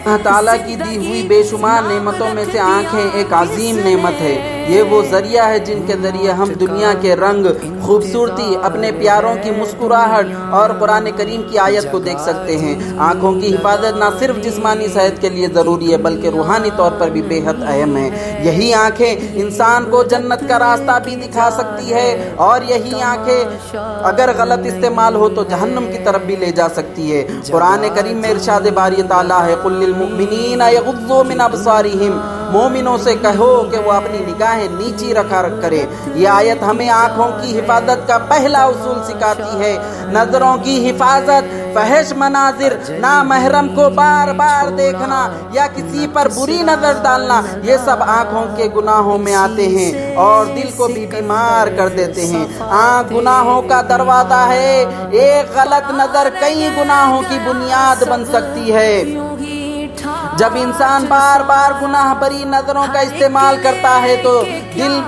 اللہ تعالیٰ کی دی ہوئی بے شمار نعمتوں میں سے آنکھیں ایک عظیم نعمت ہے۔ یہ وہ ذریعہ ہے جن کے ذریعے ہم دنیا کے رنگ، خوبصورتی، اپنے پیاروں کی مسکراہٹ اور قرآن کریم کی آیت کو دیکھ سکتے ہیں۔ آنکھوں کی حفاظت نہ صرف جسمانی صحت کے لیے ضروری ہے بلکہ روحانی طور پر بھی بے حد اہم ہے۔ یہی آنکھیں انسان کو جنت کا راستہ بھی دکھا سکتی ہے اور یہی آنکھیں اگر غلط استعمال ہو تو جہنم کی طرف بھی لے جا سکتی ہے۔ قرآن کریم میں ارشاد باری تعالیٰ ہے قُلْ لِلْمُؤْمِنِينَ يَغُضُّوا مِنْ أَبْصَارِهِمْ، مومنوں سے کہو کہ وہ اپنی نگاہیں نیچی رکھا کرے۔ یہ آیت ہمیں آنکھوں کی حفاظت کا پہلا اصول سکھاتی ہے۔ نظروں کی حفاظت، فحش مناظر، نامحرم کو بار بار دیکھنا یا کسی پر بری نظر ڈالنا، یہ سب آنکھوں کے گناہوں میں آتے ہیں اور دل کو بھی بیمار کر دیتے ہیں۔ آنکھ گناہوں کا دروازہ ہے۔ ایک غلط نظر کئی گناہوں کی بنیاد بن سکتی ہے۔ جب انسان بار بار گناہ بری نظروں کا استعمال کرتا ہے تو دل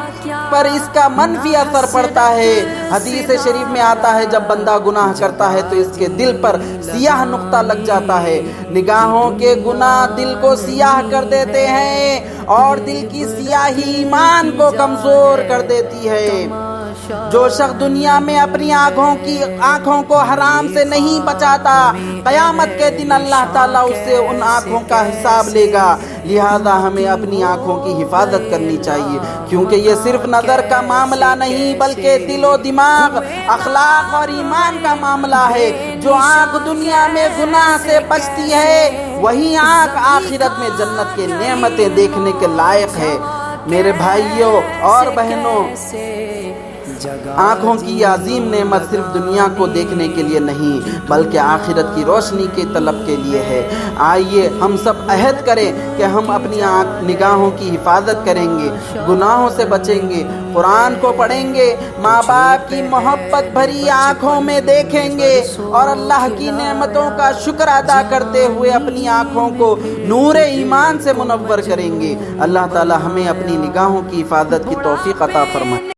پر اس کا منفی اثر پڑتا ہے۔ حدیث شریف میں آتا ہے جب بندہ گناہ کرتا ہے تو اس کے دل پر سیاہ نقطہ لگ جاتا ہے۔ نگاہوں کے گناہ دل کو سیاہ کر دیتے ہیں اور دل کی سیاہی ایمان کو کمزور کر دیتی ہے۔ جو شخص دنیا میں اپنی آنکھوں کو حرام سے نہیں بچاتا، قیامت کے دن اللہ تعالیٰ اس سے ان آنکھوں کا حساب لے گا۔ لہذا ہمیں اپنی آنکھوں کی حفاظت کرنی چاہیے، کیونکہ یہ صرف نظر کا معاملہ نہیں بلکہ دل و دماغ، اخلاق اور ایمان کا معاملہ ہے۔ جو آنکھ دنیا میں گناہ سے بچتی ہے وہی آنکھ آخرت میں جنت کے نعمتیں دیکھنے کے لائق ہے۔ میرے بھائیوں اور بہنوں، آنکھوں کی یہ عظیم نعمت صرف دنیا کو دیکھنے کے لیے نہیں بلکہ آخرت کی روشنی کے طلب کے لیے ہے۔ آئیے ہم سب عہد کریں کہ ہم اپنی نگاہوں کی حفاظت کریں گے، گناہوں سے بچیں گے، قرآن کو پڑھیں گے، ماں باپ کی محبت بھری آنکھوں میں دیکھیں گے اور اللہ کی نعمتوں کا شکر ادا کرتے ہوئے اپنی آنکھوں کو نور ایمان سے منور کریں گے۔ اللہ تعالی ہمیں اپنی نگاہوں کی حفاظت کی توفیق عطا فرمائے۔